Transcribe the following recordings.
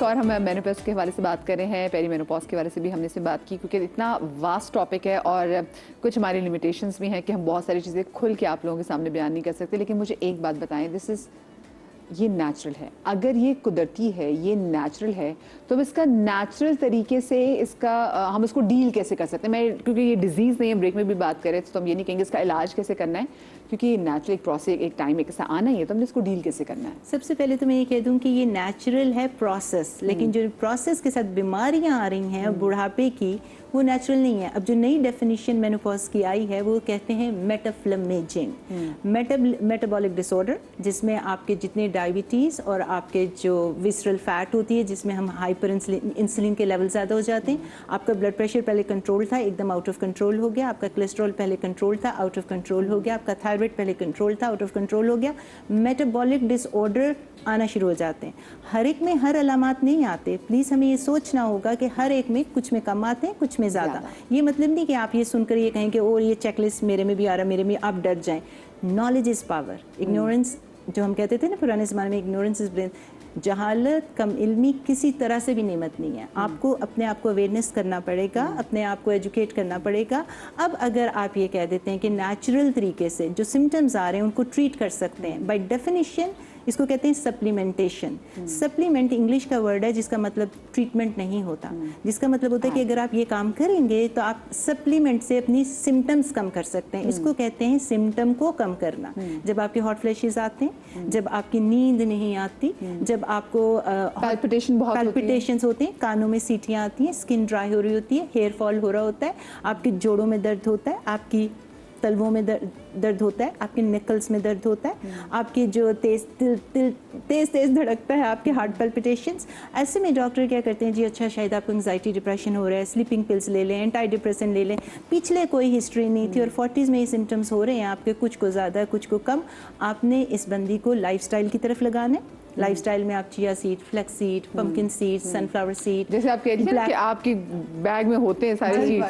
एक और हम मेनोपॉज के हवाले से बात कर रहे हैं, पेरीमेनोपॉज के हवाले से भी हमने से बात की, क्योंकि इतना वास्ट टॉपिक है और कुछ हमारी लिमिटेशंस भी हैं कि हम बहुत सारी चीज़ें खुल के आप लोगों के सामने बयान नहीं कर सकते। लेकिन मुझे एक बात बताएं, ये नेचुरल है। अगर ये कुदरती है, ये नेचुरल है, तो इसका नेचुरल तरीके से इसका हम इसको डील कैसे कर सकते हैं? मैं क्योंकि ये डिजीज़ नहीं है, ब्रेक में भी बात करें तो हम ये नहीं कहेंगे इसका इलाज कैसे करना है, क्योंकि ये नेचुरल एक प्रोसेस, एक टाइम एक ऐसा आना ही है, तो हमने इसको डील कैसे करना है? सबसे पहले तो मैं ये कह दूं कि ये नेचुरल है प्रोसेस, लेकिन जो प्रोसेस के साथ बीमारियां आ रही हैं बुढ़ापे की, वो नेचुरल नहीं है। अब जो नई डेफिनेशन मेनोपॉज की आई है वो कहते हैं मेटाफ्लेमेजिंग, मेटाबॉलिक डिसऑर्डर, जिसमें आपके जितने डायबिटीज़ और आपके जो विसरल फैट होती है, जिसमें हम हाइपर इंसुलिन के लेवल ज़्यादा हो जाते हैं। आपका ब्लड प्रेशर पहले कंट्रोल था, एकदम आउट ऑफ कंट्रोल हो गया। आपका कोलेस्ट्रॉल पहले कंट्रोल था, आउट ऑफ कंट्रोल हो गया। आपका थायराइड पहले कंट्रोल था, आउट ऑफ कंट्रोल हो गया। मेटाबॉलिक डिसऑर्डर आना शुरू हो जाते हैं। हर एक में हर अलामात नहीं आते। प्लीज़ हमें ये सोचना होगा कि हर एक में कुछ में कम आते हैं, कुछ में ज़्यादा। ये मतलब नहीं कि आप ये सुनकर ये कहें कि और ये चेकलिस्ट मेरे में भी आ रहा, मेरे में, आप डर जाएं। Knowledge is power. इग्नोरेंस, जो हम कहते थे ना पुराने ज़माने में, इग्नोरेंस इज़ ब्लेम। जहालत, कम इल्मी किसी तरह से भी नेमत नहीं है। आपको अपने आप को अवेयरनेस करना पड़ेगा, अपने आप को एजुकेट करना पड़ेगा। अब अगर आप ये कह देते हैं कि नेचुरल तरीके से जो सिम्टम्स आ रहे हैं उनको ट्रीट कर सकते हैं, बाय डेफिनेशन इसको कहते हैं सप्लीमेंटेशन। सप्लीमेंट इंग्लिश का वर्ड है जिसका मतलब ट्रीटमेंट नहीं होता, जिसका मतलब होता है कि अगर आप ये काम करेंगे तो आप सप्लीमेंट से अपनी सिम्टम्स कम कर सकते हैं। इसको कहते हैं सिम्टम को कम करना। जब आपके हॉट फ्लैशेस आते हैं, जब आपकी नींद नहीं आती, जब आपको पैल्पिटेशंस होते हैं, कानों में सीटियाँ आती हैं, स्किन ड्राई हो रही होती है, हेयर फॉल हो रहा होता है, आपके जोड़ों में दर्द होता है, आपकी तलवों में दर्द होता है, आपके निकल्स में दर्द होता है, आपके जो तेज धड़कता है, आपके हार्ट पल्पिटेशंस। ऐसे में डॉक्टर क्या करते हैं जी, अच्छा शायद आपको एंजाइटी डिप्रेशन हो रहा है, स्लीपिंग पिल्स ले लें, एंटी डिप्रेसेंट ले लें। पिछले कोई हिस्ट्री नहीं थी और 40s में ये सिम्टम्स हो रहे हैं आपके, कुछ को ज़्यादा कुछ को कम। आपने इस बंदी को लाइफस्टाइल की तरफ लगाना है। लाइफस्टाइल में आप chia seed, flax seed, pumpkin seed, sunflower seed, जैसे आप कह रही हैं कि आपके बैग में होते हैं सारे सीड,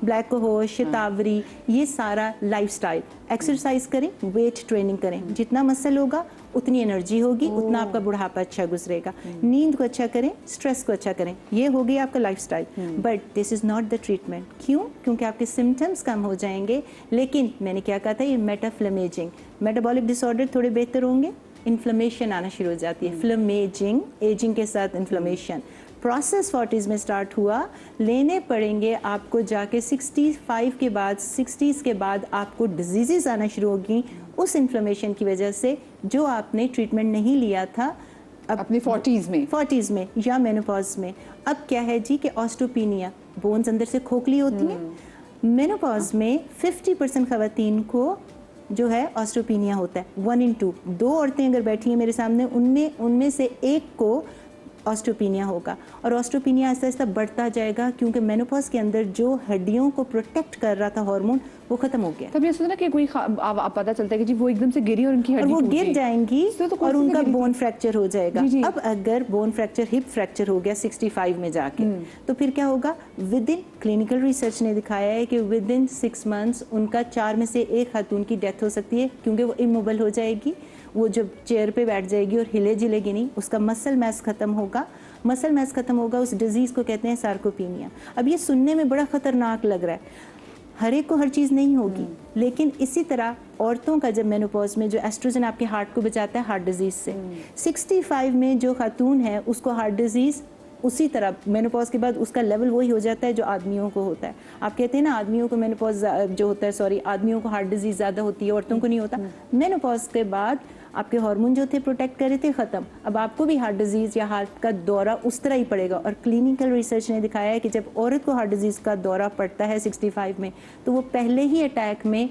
ब्लैक को होश, शतावरी, ये सारा लाइफस्टाइल। एक्सरसाइज करें, वेट ट्रेनिंग करें, जितना मसल होगा उतनी एनर्जी होगी, उतना आपका बुढ़ापा अच्छा गुजरेगा। नींद को अच्छा करें, स्ट्रेस को अच्छा करें, ये हो गया आपका lifestyle. But this is not the treatment. क्यों? क्योंकि आपके सिम्टम्स कम हो जाएंगे। लेकिन मैंने क्या कहा था, ये मेटाफ्लेमेजिंग, मेटाबॉलिक डिसऑर्डर थोड़े बेहतर होंगे, इन्फ्लेमेशन आना शुरू हो जाती है। फ्लेमेजिंग, एजिंग के साथ इन्फ्लेमेशन। प्रोसेस 40s में स्टार्ट हुआ, लेने पड़ेंगे आपको जाके 65 के बाद, 60s के बाद आपको डिजीज़ आना शुरू होगी उस इन्फ्लेमेशन की वजह से, जो आपने ट्रीटमेंट नहीं लिया था अपनी 40s में या मेनोपॉज में। अब क्या है जी कि ऑस्टोपीनिया, बोन्स अंदर से खोखली होती हैं। मेनोपॉज में 50% खवातीन को जो है ऑस्टोपीनिया होता है, 1 in 2। 2 औरतें अगर बैठी हैं मेरे सामने, उनमें से एक को ऑस्टोपीनिया होगा, और ऑस्टोपीनिया आहिस्ता आहिस्ता बढ़ता जाएगा, क्योंकि मेनोपॉज के अंदर जो हड्डियों को प्रोटेक्ट कर रहा था हार्मोन, वो खत्म हो गया। तब ये सुना कि कोई आप पता चलता है कि जी वो एकदम से गिरी और उनकी हड्डी और वो गिर जाएंगी तो और उनका बोन फ्रैक्चर हो जाएगा। जी। अब अगर बोन फ्रैक्चर, हिप फ्रैक्चर हो गया 65 में जाके, तो फिर क्या होगा? विद इन, क्लिनिकल रिसर्च ने दिखाया है कि विद इन 6 months उनका 4 में से 1 खातून की डेथ हो सकती है, क्योंकि वो इमोबल हो जाएगी। वो जब चेयर पे बैठ जाएगी और जिलेगी नहीं, उसका मसल मैस खत्म होगा। मसल मैस खत्म होगा, उस डिजीज़ को कहते हैं सार्कोपीनिया। अब ये सुनने में बड़ा ख़तरनाक लग रहा है, हर एक को हर चीज़ नहीं होगी, लेकिन इसी तरह औरतों का जब मेनोपॉज में जो एस्ट्रोजन आपके हार्ट को बचाता है हार्ट डिजीज़ से, 65 में जो खातून है उसको हार्ट डिजीज़ उसी तरह मेनोपॉज के बाद उसका लेवल वही हो जाता है जो आदमियों को होता है। आप कहते हैं ना आदमियों को मेनोपॉज जो होता है, आदमियों को हार्ट डिजीज़ ज़्यादा होती है, औरतों को नहीं होता। मेनोपॉज के बाद आपके हार्मोन जो थे प्रोटेक्ट कर रहे थे, ख़त्म। अब आपको भी हार्ट डिजीज़ या हार्ट का दौरा उस तरह ही पड़ेगा। और क्लिनिकल रिसर्च ने दिखाया है कि जब औरत को हार्ट डिजीज़ का दौरा पड़ता है 65 में, तो वो पहले ही अटैक में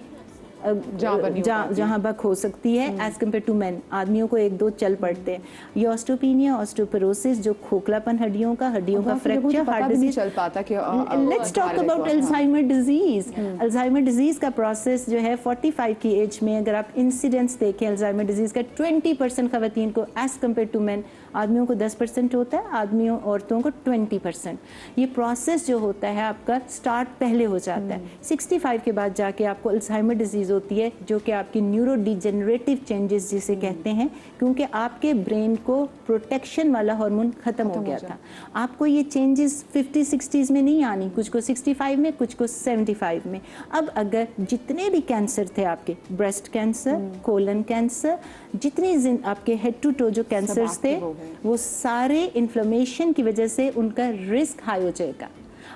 जहाँ बक हो सकती है एज कम्पेयर टू मैन। आदमियों को 1-2 चल पड़ते हैं। ये ऑस्टोपीनिया, ऑस्टोपोरोसिस, जो खोखलापन हड्डियों का फ्रैक्चर, हार्ट डिजीज चल पाता कि let's talk about Alzheimer disease. Alzheimer disease का प्रोसेस जो है 45 की एज में, अगर आप इंसिडेंट्स देखें अल्जाइमर डिजीज का, 20% खवातीन को एज कम्पेयर टू मैन आदमियों को 10% होता है, आदमियों औरतों को 20%। ये प्रोसेस जो होता है आपका स्टार्ट पहले हो जाता है। 65 के बाद जाके आपको अल्जाइमर डिजीज़ होती है, जो कि आपकी न्यूरो डिजेनरेटिव चेंजेस जिसे कहते हैं, क्योंकि आपके ब्रेन को प्रोटेक्शन वाला हार्मोन खत्म हो गया था। आपको ये चेंजेस 50-60s में नहीं आनी, कुछ को 65 में, कुछ को 75 में। अब अगर जितने भी कैंसर थे आपके, ब्रेस्ट कैंसर, कोलन कैंसर, जितने आपके हेड टू टो जो कैंसर्स थे, वो सारे इन्फ्लेमेशन की वजह से उनका रिस्क हाई हो जाएगा।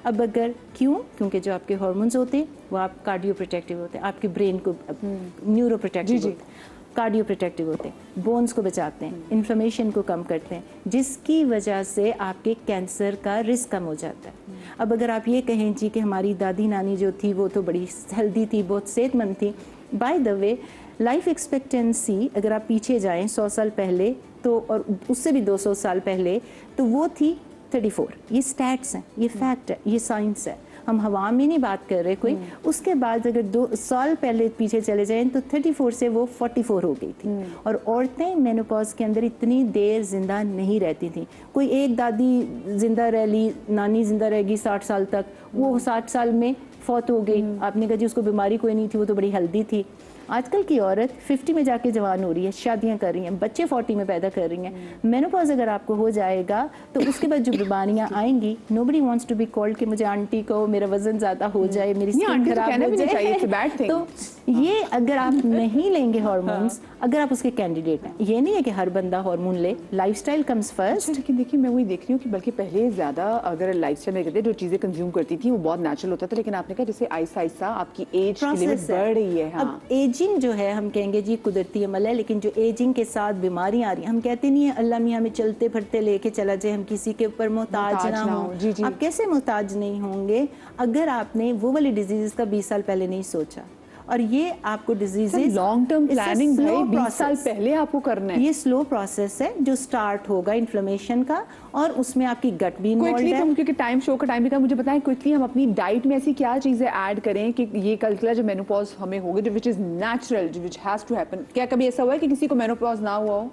अब अगर क्योंकि जो आपके हार्मोन्स होते हैं वो आप कार्डियो प्रोटेक्टिव होते हैं, आपके ब्रेन को न्यूरो प्रोटेक्टिव होते हैं, कार्डियो प्रोटेक्टिव होते हैं, बोन्स को बचाते हैं, इन्फ्लेमेशन को कम करते हैं, जिसकी वजह से आपके कैंसर का रिस्क कम हो जाता है। अब अगर आप ये कहें जी कि हमारी दादी नानी जो थी वो तो बड़ी हेल्दी थी, बहुत सेहतमंद थी। By the way, life expectancy अगर आप पीछे जाएं 100 साल पहले तो, और उससे भी 200 साल पहले, तो वो थी 34। ये स्टैट्स हैं, ये फैक्ट है, ये साइंस है, हम हवा में नहीं बात कर रहे कोई। उसके बाद अगर 2 साल पहले पीछे चले जाएं तो 34 से वो 44 हो गई थी। और औरतें मेनोपॉज के अंदर इतनी देर जिंदा नहीं रहती थी। कोई एक दादी जिंदा रह ली, नानी जिंदा रहेगी 60 साल तक, वो 60 साल में फौत हो गई। आपने कहा जी उसको बीमारी कोई नहीं थी, वो तो बड़ी हेल्दी थी। आजकल की औरत 50 में जाके जवान हो रही है, शादियां कर रही हैं, बच्चे 40 में पैदा कर रही हैं। मेनोपॉज अगर आपको हो जाएगा तो उसके बाद जो बीमारियां आएंगी, nobody wants to be called कि मुझे आंटी कहो, मेरा वजन ज्यादा हो जाए, मेरी स्किन खराब हो जाए। तो ये अगर आप नहीं लेंगे हार्मोन्स, अगर आप उसके कैंडिडेट हैं, ये नहीं है कि हर बंदा हार्मोन ले, लाइफस्टाइल कम्स फर्स्ट। लेकिन देखिए मैं वही देख रही हूँ कि बल्कि पहले ज़्यादा अगर लाइफस्टाइल में कहते जो चीज़ें कंज्यूम करती थी वो बहुत नेचुरल होता था, लेकिन आपने कहा जैसे आहिस्ता आहिस्ता आपकी एज की लिमिट बढ़ रही है। अब एजिंग जो है, हम कहेंगे जी कुदरती अमल है, लेकिन जो एजिंग के साथ बीमारियां आ रही हैं, हम कहते नहीं है अल्लाह मियां हमें चलते फिरते लेके चला जाए, हम किसी के ऊपर मोहताज ना हो। आप कैसे मोहताज नहीं होंगे अगर आपने वो वाली डिजीज का 20 साल पहले नहीं सोचा। और ये आपको डिजीजेस लॉन्ग टर्म प्लानिंग भाई 20 साल पहले आपको करना है। ये स्लो प्रोसेस है जो स्टार्ट होगा इन्फ्लेमेशन का, और उसमें आपकी गट भी इन्वॉल्व है। क्योंकि टाइम शो का टाइम भी, मुझे बताएं क्विकली हम अपनी डाइट में ऐसी क्या चीजें ऐड करें कि ये कल जो मेनोपॉज हमें होगी, जो which is natural, which has to happen. क्या कभी ऐसा हुआ है कि किसी को मेनोपॉज ना हुआ हो?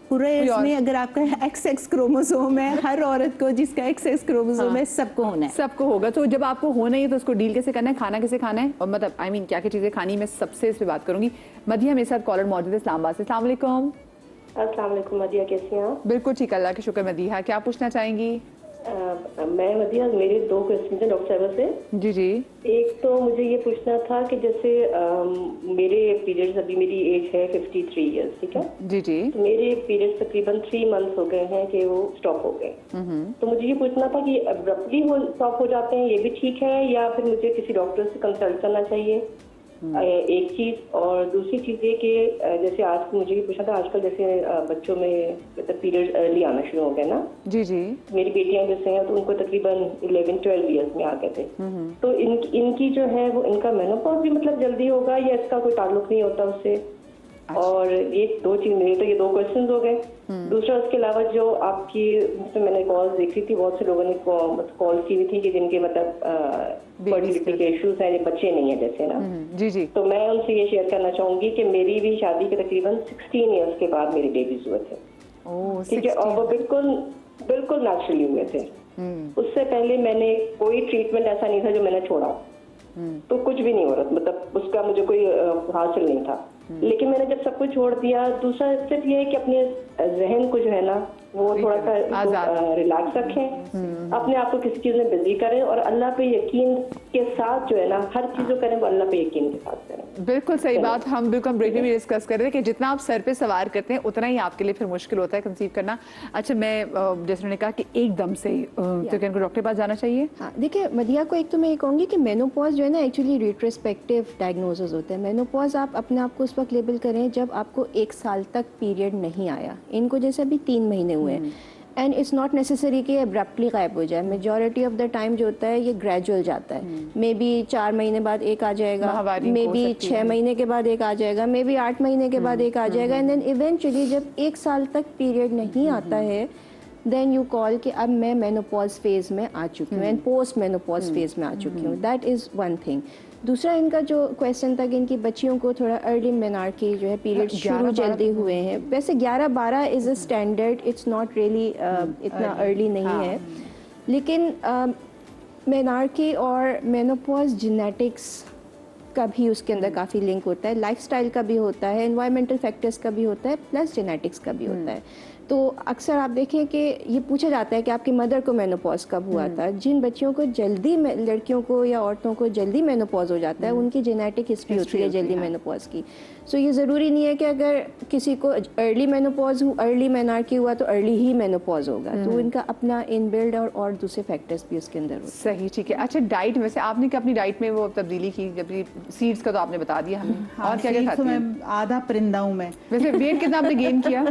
पूरे इसमें अगर आपका XX क्रोमोसोम है, हर औरत को जिसका XX क्रोमोसोम है सबको होना है, सबको होगा। तो जब आपको होना ही है तो उसको डील कैसे करना है, खाना कैसे खाना है, और मतलब आई मीन क्या क्या चीजें खानी है, मैं सबसे इस पे बात करूंगी। मदिया मेरे साथ कॉलर मौजूद है इस्लामाबाद से। अस्सलाम वालेकुम। अस्सलाम वालेकुम मदिया, कैसी हैं आप? बिल्कुल ठीक, अल्लाह के शुक्र। मदिया क्या पूछना चाहेंगी? मैं मदिया, मेरे 2 क्वेश्चन हैं डॉक्टर साहब से। जी जी। एक तो मुझे ये पूछना था कि जैसे मेरे पीरियड्स, अभी मेरी एज है 53 इयर्स, ठीक है जी जी। तो मेरे पीरियड्स तकरीबन 3 मंथ्स हो गए हैं कि वो स्टॉप हो गए। तो मुझे ये पूछना था कि अब्रप्टली वो स्टॉप हो जाते हैं, ये भी ठीक है, या फिर मुझे किसी डॉक्टर से कंसल्ट करना चाहिए? एक चीज। और दूसरी चीज ये कि जैसे आज मुझे ये पूछना था, आजकल जैसे बच्चों में मतलब पीरियड अर्ली आना शुरू हो गए ना। जी जी। मेरी बेटियां जैसे हैं तो उनको तकरीबन 11-12 इयर्स में आ गए थे। तो इनकी जो है वो इनका मेनोपॉज भी मतलब जल्दी होगा या इसका कोई ताल्लुक नहीं होता उससे? और ये 2 चीज, मेरे तो ये 2 क्वेश्चन हो गए। दूसरा उसके अलावा जो आपकी मतलब मैंने कॉल देखी थी, बहुत से लोगों ने कॉल की हुई थी कि जिनके मतलब फर्टिलिटी के इश्यूज हैं, बच्चे नहीं है जैसे ना। जी जी। तो मैं उनसे ये शेयर करना चाहूंगी कि मेरी भी शादी के तकरीबन 16 इयर्स के बाद मेरे बेबीज हुए थे, ठीक है, और वो बिल्कुल नेचुरली हुए थे। उससे पहले मैंने कोई ट्रीटमेंट ऐसा नहीं था जो मैंने छोड़ा, तो कुछ भी नहीं हो रहा, मतलब उसका मुझे कोई हासिल नहीं था। लेकिन मैंने जब सब कुछ छोड़ दिया, दूसरा स्टेप ये है कि अपने जहन को जो है ना वो थोड़ा सा रिलैक्स रखें, अपने आप को किसी चीज में बिजी करें और अल्लाह पे यकीन के साथ जो है ना हर चीजों करें वो अल्लाह पे यकीन के साथ करें। बिल्कुल सही बात। हम बिल्कुल ब्रेक में भी डिस्कस कर रहे थे कि जितना आप सर पे सवार करते हैं उतना ही आपके लिए फिर मुश्किल होता है कंसीव करना। अच्छा, मैं जैसे उन्होंने कहा कि एकदम से तो क्या डॉक्टर के पास जाना चाहिए? हाँ, देखिए मदिया को एक तो मैं ये कहूँगी कि मेनोपॉज जो है ना एक्चुअली रिट्रोस्पेक्टिव डायग्नोसिस होता है। मेनोपॉज आप अपने आप को उस वक्त लेबल करें जब आपको 1 साल तक पीरियड नहीं आया। इनको जैसे अभी 3 महीने हुए हैं, एंड इट्स नॉट नेसेसरी कि एब्रप्टली गायब हो जाए। मेजॉरिटी ऑफ द टाइम जो होता है ये ग्रेजुअल जाता है। मे बी 4 महीने बाद एक आ जाएगा, मे बी 6 महीने के बाद एक आ जाएगा, मे बी 8 महीने के बाद एक आ जाएगा, एंड देन इवेंचुअली जब 1 साल तक पीरियड नहीं आता है देन यू कॉल कि अब मैं मेनोपॉज फेज में आ चुकी हूँ एंड पोस्ट मेनोपॉज फेज में आ चुकी हूँ. That is one thing. दूसरा इनका जो क्वेश्चन था कि इनकी बच्चियों को थोड़ा अर्ली मेनार्की जो है पीरियड शुरू जल्दी हुए हैं. वैसे 11-12 is a standard, it's not really इतना अर्ली नहीं है. लेकिन मेनार्की और मेनोपॉज जेनेटिक्स का भी उसके अंदर काफ़ी लिंक होता है, लाइफस्टाइल का भी होता है, एनवायरमेंटल फैक्टर्स का भी होता है, प्लस जेनेटिक्स का भी होता है. तो अक्सर आप देखें कि ये पूछा जाता है कि आपकी मदर को मेनोपॉज कब हुआ था. जिन बच्चियों को जल्दी लड़कियों को या औरतों को जल्दी मेनोपॉज हो जाता है उनकी जेनेटिक हिस्ट्री होती है जल्दी मेनोपॉज की. सो ये ज़रूरी नहीं है कि अगर किसी को अर्ली मेनोपॉज अर्ली मेनार्की हुआ तो अर्ली ही मेनोपॉज होगा. तो इनका अपना इनबिल्ड और दूसरे फैक्टर्स भी उसके अंदर होते हैं. सही, ठीक है. अच्छा, डाइट वैसे आपने क्या अपनी डाइट में वो तब्दीली की? जब सीड्स का तो आपने बता दिया हमें. और क्या क्या खाती हैं? मैं आधा परिंदा हूँ मैं. वैसे वेट कितना आपने गेन किया?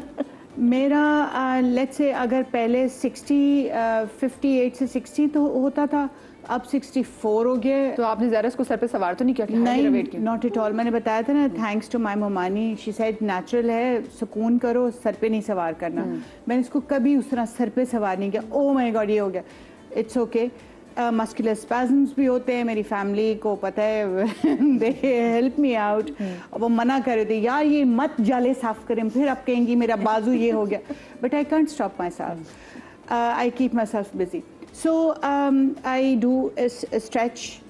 मेरा लेट्स से अगर पहले 58 से 60 तो होता था, अब 64 हो गया. तो आपने ज़रा इसको सर पे सवार तो नहीं किया कि नहीं, नॉट एट ऑल. मैंने बताया था ना, थैंक्स टू माय मोमानी, शी सेड नेचुरल है, सुकून करो, सर पे नहीं सवार करना. मैंने इसको कभी उस तरह सर पे सवार नहीं किया. ओह माय गॉड ये हो गया. It's okay. मस्कुलर स्पैज़म्स भी होते हैं, मेरी फैमिली को पता है, दे हेल्प मी आउट. वो मना कर रहे थे, यार ये मत जाले साफ करें, फिर आप कहेंगी मेरा बाजू ये हो गया. But I can't stop myself, I keep myself busy. So I do stretch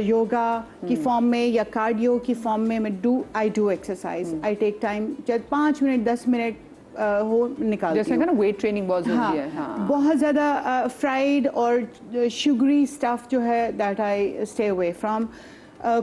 yoga की फॉर्म में या कार्डियो की फॉर्म में I do exercise. I take time, जब 5 मिनट 10 मिनट हो निकालती जैसे हूँ. ना वेट ट्रेनिंग बहुत ज़रूरी है. हाँ, बहुत ज़्यादा फ्राइड और शुगरी स्टफ जो है that I stay away from.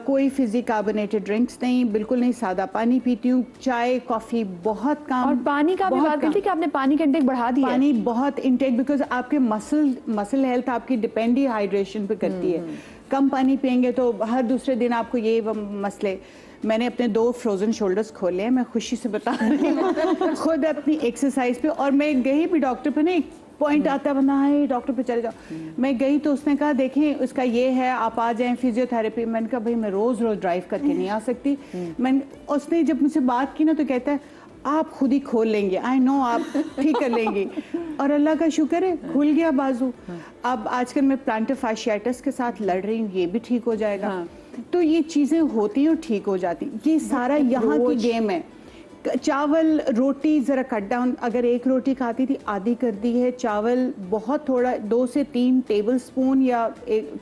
कोई फिजी कार्बोनेटेड ड्रिंक्स नहीं, बिल्कुल नहीं. सादा पानी पीती हूँ, चाय कॉफ़ी बहुत कम. और पानी का भी बात करती कि आपने पानी का इंटेक बढ़ा दिया. पानी बहुत इंटेक, बिकॉज आपके मसल हेल्थ आपकी डिपेंड ही हाइड्रेशन पे करती है. कम पानी पियेंगे तो हर दूसरे दिन आपको ये मसले. मैंने अपने 2 फ्रोजन शोल्डर्स खोले हैं, मैं खुशी से बता रही हूँ खुद अपनी एक्सरसाइज पे. और मैं गई भी डॉक्टर पे ना, एक पॉइंट आता है बंदा है डॉक्टर पे चले जाओ. मैं गई तो उसने कहा देखें उसका ये है, आप आ जाएं फिजियोथेरेपी. मैंने कहा भाई मैं रोज ड्राइव करके नहीं आ सकती. उसने जब मुझसे बात की ना तो कहता है आप खुद ही खोल लेंगे, आई नो आप ठीक कर लेंगी. और अल्लाह का शुक्र है खुल गया बाजू. अब आजकल मैं प्लांटर फाशियाटिस के साथ लड़ रही हूँ, ये भी ठीक हो जाएगा. तो ये चीज़ें होती हैं और ठीक हो जाती. ये सारा यहाँ की गेम है. चावल रोटी ज़रा कट डाउन, अगर 1 रोटी खाती थी आधी कर दी है. चावल बहुत थोड़ा 2 से 3 टेबल स्पून, या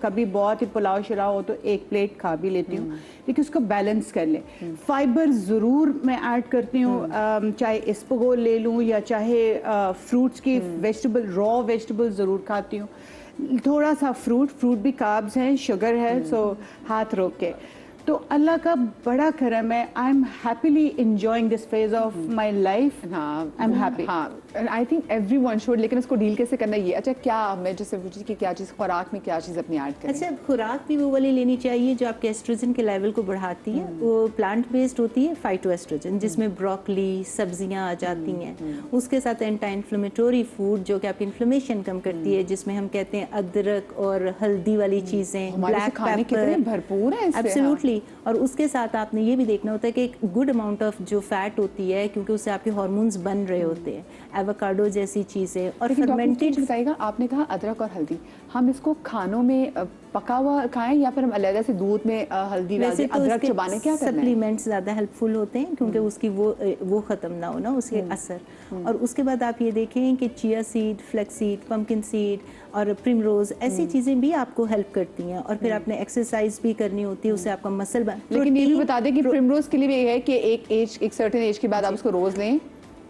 कभी बहुत ही पुलाव शलाव हो तो 1 प्लेट खा भी लेती हूँ, लेकिन उसको बैलेंस कर लें. फाइबर ज़रूर मैं ऐड करती हूँ, चाहे इसबगोल ले लूँ या चाहे फ्रूट्स की वेजिटेबल, रॉ वेजिटेबल ज़रूर खाती हूँ. थोड़ा सा फ्रूट भी कार्ब्स हैं, शुगर है, सो हाथ रोक के. तो अल्लाह का बड़ा करम है. I am happily enjoying this phase of my life. I am happy. हाँ, आई थिंक एवरीवन शुड. लेकिन इसको डील कैसे करना है ये. अच्छा, क्या मैं जैसे पूछी कि क्या चीज़ खुराक में क्या चीज़ अपनी ऐड करें? अच्छा, खुराक भी वो वाली लेनी चाहिए जो आपके एस्ट्रोजन के लेवल को बढ़ाती है. वो प्लांट बेस्ड होती है, फाइटोएस्ट्रोजन, जिसमें ब्रोकली सब्जियां आ जाती हैं. उसके साथ एंटी इन्फ्लेमेटरी फूड जो कि आपकी इन्फ्लेमेशन कम करती है, जिसमें हम कहते हैं अदरक और हल्दी वाली चीज़ें, ब्लैक पेपर, भरपूर है. एब्सोल्युटली. और उसके साथ आपने ये भी देखना होता है कि एक गुड अमाउंट ऑफ जो फैट होती है, क्योंकि उससे आपके हार्मोन्स बन रहे होते हैं, एवोकाडो जैसी चीज़ें. और फर्मेंटेड, बताइएगा, आपने कहा अदरक और हल्दी, हम इसको खानों में पका हुआ खाएं या फिर हम अलग से दूध में हल्दी डाल के अदरक चबाने, क्या करना है? सप्लीमेंट्स ज़्यादा हेल्पफुल होते हैं क्योंकि उसकी वो ख़त्म ना हो ना उसके असर. और उसके बाद आप ये देखें कि chia seed, flax seed, pumpkin seed और प्रिमरोज, ऐसी चीज़ें भी आपको हेल्प करती हैं. और फिर आपने एक्सरसाइज भी करनी होती है, उससे आपका मसल बन. लेकिन ये भी बता दें कि प्रिमरोज के लिए भी ये है कि एक सर्टेन एज के बाद आप उसको रोज लें.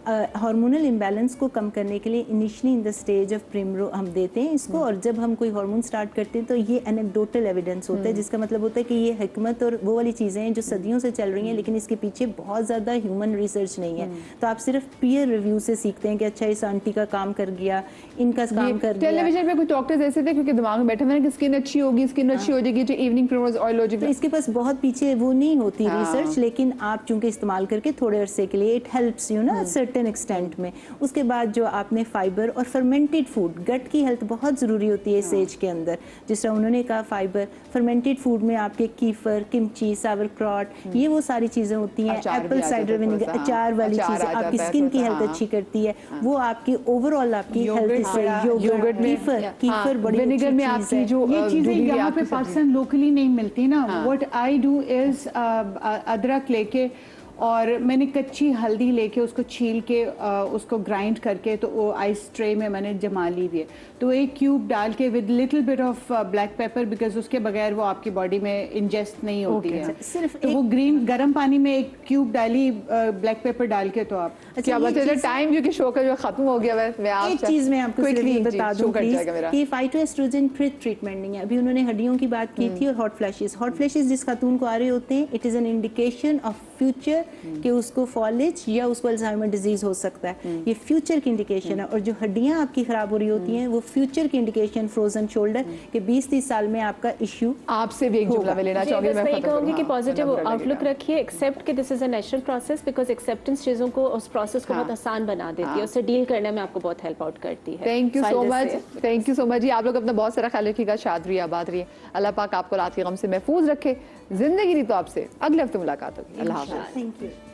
हार्मोनल इम्बैलेंस को कम करने के लिए initially in the stage of प्रिमरो हम देते हैं इसको. और जब हम कोई हार्मोन स्टार्ट करते हैं तो ये एनेक्डोटल एविडेंस होता है, जिसका मतलब होता है कि ये हिकमत और वो वाली चीज़ें हैं जो सदियों से चल रही हैं, लेकिन इसके पीछे बहुत ज़्यादा ह्यूमन रिसर्च नहीं है. तो आप सिर्फ पीयर रिव्यू से सीखते हैं कि अच्छा इस आंटी का काम कर गया, इनका काम कर गया. टेलीविजन पे कुछ डॉक्टर्स ऐसे थे क्योंकि दिमाग में बैठे हुए कि स्किन अच्छी होगी, स्किन अच्छी हो जाएगी, जो इवनिंग प्रिमरोज ऑयल हो जाएगी. तो इसके पास बहुत पीछे वो नहीं होती रिसर्च, लेकिन आप चूंकि इस्तेमाल करके थोड़े अरसे के लिए इट हेल्प्स यू ना सर्टेन सर्टेन एक्सटेंट में। उसके बाद जो आपने फाइबर और फर्मेंटेड फूड, गट की हेल्थ बहुत ज़रूरी होती है इस एज के अंदर। जिस तरह उन्होंने कहा फाइबर, फर्मेंटेड फूड में आपके कीफर, किमची, सावर क्रॉट, ये वो सारी चीज़ें होती हैं। एप्पल साइडर विनेगर, अचार वाली चीज़ें आपकी स्किन की हेल्थ अच्छी करती है, वो आपकी ओवरऑल आपकी हेल्थ से। योगर्ट, कीफर बड़ी विनेगर में आपकी जो ये चीजें यहाँ पे पाकिस्तान लोकली नहीं मिलती ना। व्हाट आई डू इज अदरक लेके और मैंने कच्ची हल्दी लेके उसको छील के उसको ग्राइंड करके तो वो आइस ट्रे में मैंने जमा ली हुई है। तो एक क्यूब डाल के with little bit of black pepper, because उसके बगैर वो आपकी बॉडी में इंजेस्ट नहीं होती है। सिर्फ तो वो ग्रीन गर्म पानी में एक क्यूब डाली ब्लैक पेपर डाल के तो आप क्या बताइए टाइम क्योंकि शो का जो खत्म हो गया है, मैं एक चीज मैं आपको सिर्फ बता दूं प्लीज मेरा कि फाइटोएस्ट्रोजन फिर ट्रीटमेंट नहीं है। अभी उन्होंने हड्डियों की बात की थी और हॉट फ्लैशेस जिस खातून को आ रहे होते हैं, it is an indication of future कि उसको फॉलेज या उसको अल्जाइमर डिजीज हो सकता है। ये फ्यूचर की इंडिकेशन है। और जो हड्डियां आपकी खराब हो रही होती हैं वो फ्यूचर की इंडिकेशन, फ्रोजन शोल्डर के 20-30 साल में आपका इश्यू। आपसे भी एक जुमला मैं लेना चाहूंगी, मैं कहूंगी कि पॉजिटिव आउटलुक रखिए, एक्सेप्ट कि this is a natural process, because acceptance चीजों को, उस प्रोसेस को बहुत आसान बना देती है, उससे डील करने में आपको बहुत हेल्प आउट करती है। Thank you so much, thank you so much ji. आप लोग अपना बहुत सारा ख्याल रखिएगा, शाद रहिए, आबाद रहिए, अल्लाह पाक आपको रात के गम से महफूज रखे। जिंदगी दी तो आपसे अगले हफ्ते मुलाकात होगी। अल्लाह हाफ़िज़। Thank you.